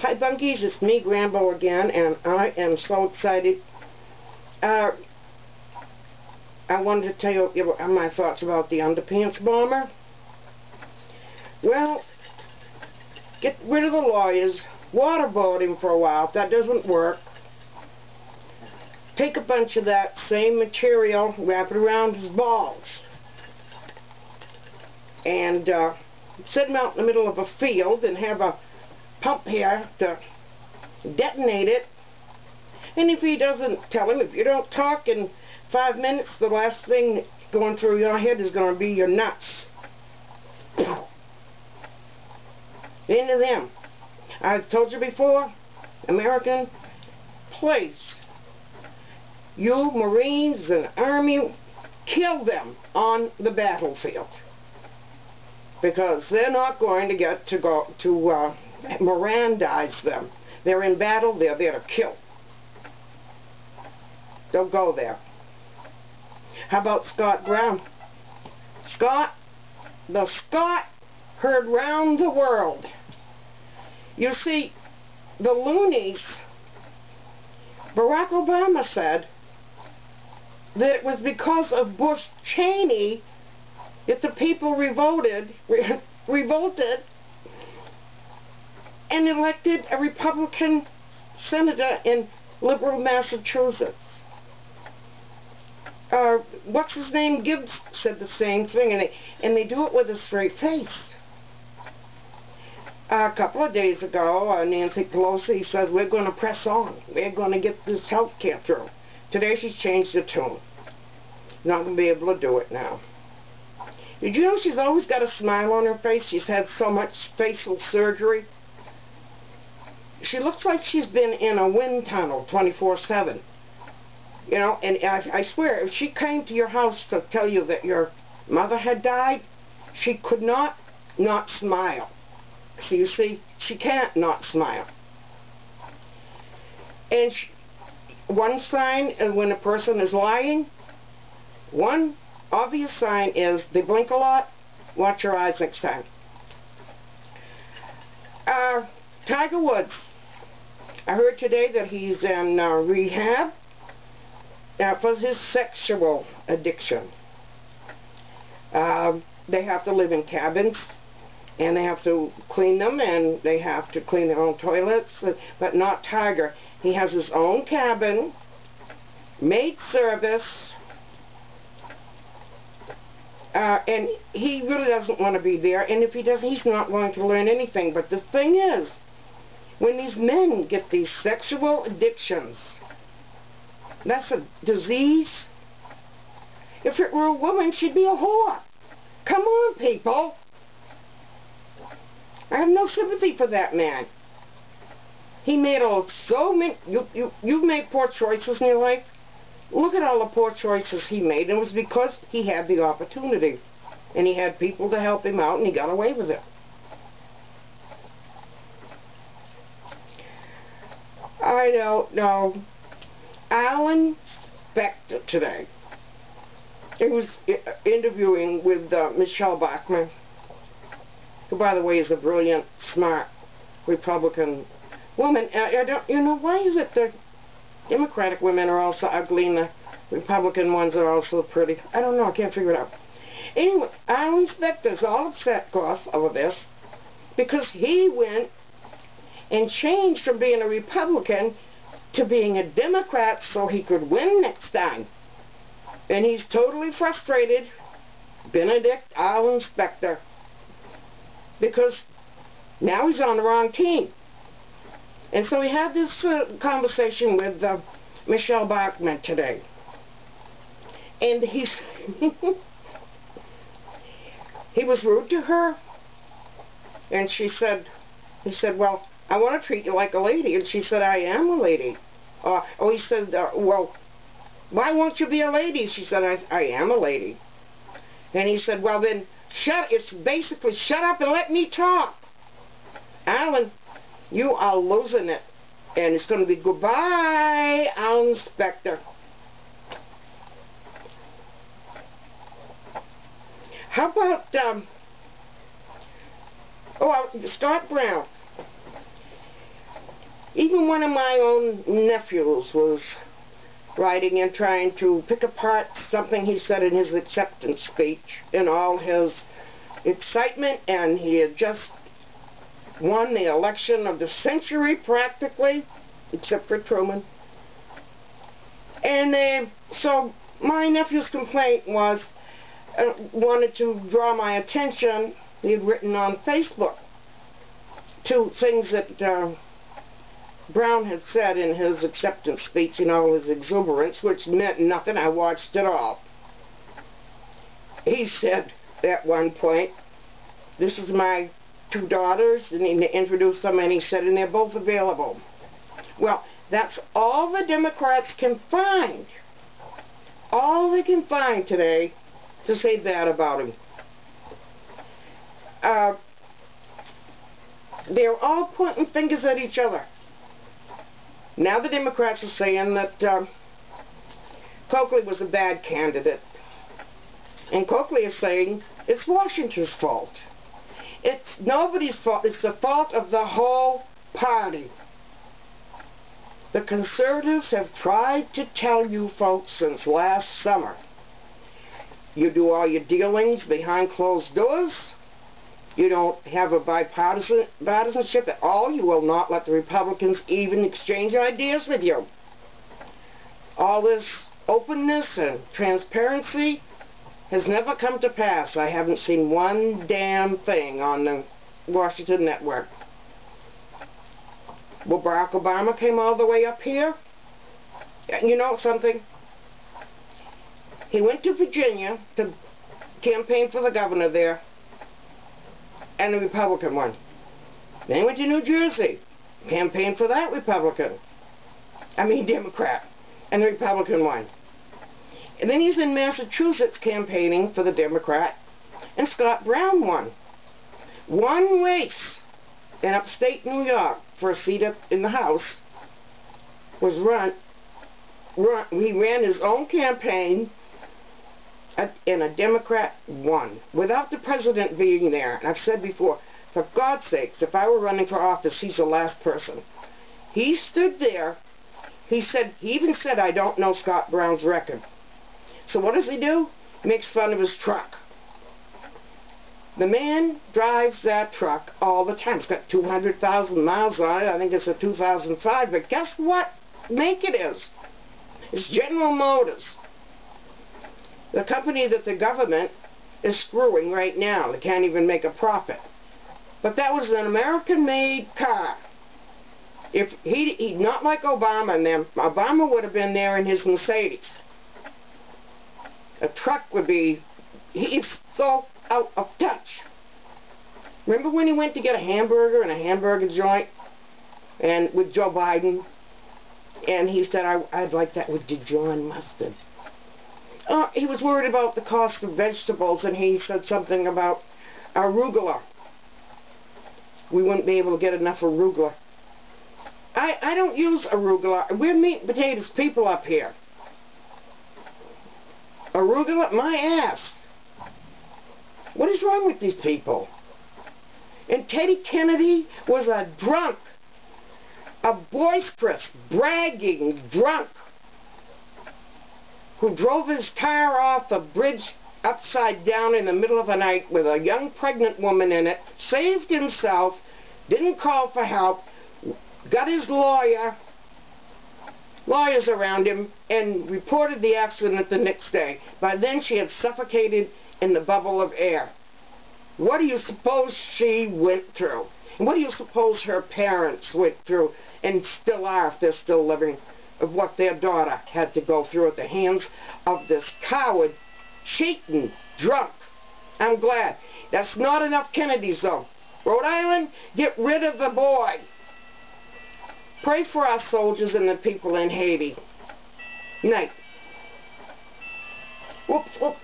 Hi Bunkies, it's me, Grambo again, and I am so excited. I wanted to tell you my thoughts about the underpants bomber. Well, get rid of the lawyers, waterboard him for a while. If that doesn't work, take a bunch of that same material, wrap it around his balls, and set him out in the middle of a field and have a pump here to detonate it. And if he doesn't tell him, if you don't talk in 5 minutes, the last thing going through your head is going to be your nuts. Into them. I've told you before, American, please, you Marines and Army, kill them on the battlefield, because they're not going to get to go to Mirandize them. They're in battle, they're there to kill. They'll go there. How about Scott Brown? The Scott heard round the world. You see, the loonies, Barack Obama said that it was because of Bush Cheney that the people revolted and elected a Republican senator in liberal Massachusetts. What's his name? Gibbs said the same thing, and they do it with a straight face. A couple of days ago, Nancy Pelosi said, we're going to press on. We're going to get this health care through. Today she's changed the tune. Not going to be able to do it now. Did you know she's always got a smile on her face? She's had so much facial surgery. She looks like she's been in a wind tunnel 24/7. You know, and I swear, if she came to your house to tell you that your mother had died, she could not smile. So you see, she can't not smile. And one sign when a person is lying, one obvious sign is they blink a lot. Watch your eyes next time. Tiger Woods. I heard today that he's in rehab for his sexual addiction. They have to live in cabins, and they have to clean them, and they have to clean their own toilets, but not Tiger. He has his own cabin, maid service, and he really doesn't want to be there, and if he doesn't, he's not going to learn anything. But the thing is, when these men get these sexual addictions, that's a disease. If it were a woman, she'd be a whore. Come on, people. I have no sympathy for that man. He made so many. You've made poor choices in your life. Look at all the poor choices he made, and it was because he had the opportunity, and he had people to help him out, and he got away with it. I don't know. Alan Spector today. He was interviewing with Michelle Bachmann, who, by the way, is a brilliant, smart Republican woman. I don't, you know, why is it the Democratic women are all so ugly and the Republican ones are all so pretty? I don't know. I can't figure it out. Anyway, Alan Spector's all upset, of course, over this, because he went and changed from being a Republican to being a Democrat so he could win next time. And he's totally frustrated, Benedict Alan Spector, because now he's on the wrong team. And so he had this conversation with Michelle Bachmann today. And he was rude to her. And he said, well, I want to treat you like a lady. And she said, I am a lady. He said, well, why won't you be a lady? She said, I am a lady. And he said, well then, it's basically shut up and let me talk. Alan, you are losing it. And it's going to be goodbye, Alan Spector. How about, Scott Brown? Even one of my own nephews was writing and trying to pick apart something he said in his acceptance speech in all his excitement, and he had just won the election of the century practically, except for Truman. And so my nephew's complaint was, wanted to draw my attention, he had written on Facebook, to things that Brown had said in his acceptance speech in all his exuberance, which meant nothing. I watched it all. He said at one point, "This is my two daughters," and he introduced them, and he said, "and they're both available." Well, that's all the Democrats can find. All they can find today to say bad about him. They're all pointing fingers at each other. Now the Democrats are saying that Coakley was a bad candidate. And Coakley is saying it's Washington's fault. It's nobody's fault. It's the fault of the whole party. The conservatives have tried to tell you folks since last summer. You do all your dealings behind closed doors. You don't have a bipartisanship at all. You will not let the Republicans even exchange ideas with you. All this openness and transparency has never come to pass. I haven't seen one damn thing on the Washington network. Well, Barack Obama came all the way up here. You know something? He went to Virginia to campaign for the governor there, and the Republican won. Then he went to New Jersey, campaigned for that Democrat, and the Republican won. And then he's in Massachusetts campaigning for the Democrat, and Scott Brown won. One race in upstate New York for a seat in the House was he ran his own campaign, and a Democrat won, without the president being there. And I've said before, for God's sakes, if I were running for office, he's the last person. He stood there, he even said, "I don't know Scott Brown's record." So what does he do? He makes fun of his truck. The man drives that truck all the time. It's got 200,000 miles on it. I think it's a 2005, but guess what make it is? It's General Motors, the company that the government is screwing right now. They can't even make a profit. But that was an American-made car. If he'd not like Obama and them, Obama would have been there in his Mercedes. A truck would be, he's so out of touch. Remember when he went to get a hamburger in a hamburger joint and with Joe Biden? And he said, I'd like that with Dijon mustard. He was worried about the cost of vegetables, and he said something about arugula. We wouldn't be able to get enough arugula. I don't use arugula. We're meat and potatoes people up here. Arugula, my ass. What is wrong with these people? And Teddy Kennedy was a drunk, a boisterous, bragging drunk, who drove his car off a bridge upside down in the middle of the night with a young pregnant woman in it, saved himself, didn't call for help, got his lawyers around him, and reported the accident the next day. By then she had suffocated in the bubble of air. What do you suppose she went through? And what do you suppose her parents went through, and still are, if they're still living, of what their daughter had to go through at the hands of this coward, cheating, drunk? I'm glad. That's not enough Kennedys, though. Rhode Island, get rid of the boy. Pray for our soldiers and the people in Haiti. Night. Whoops, whoops.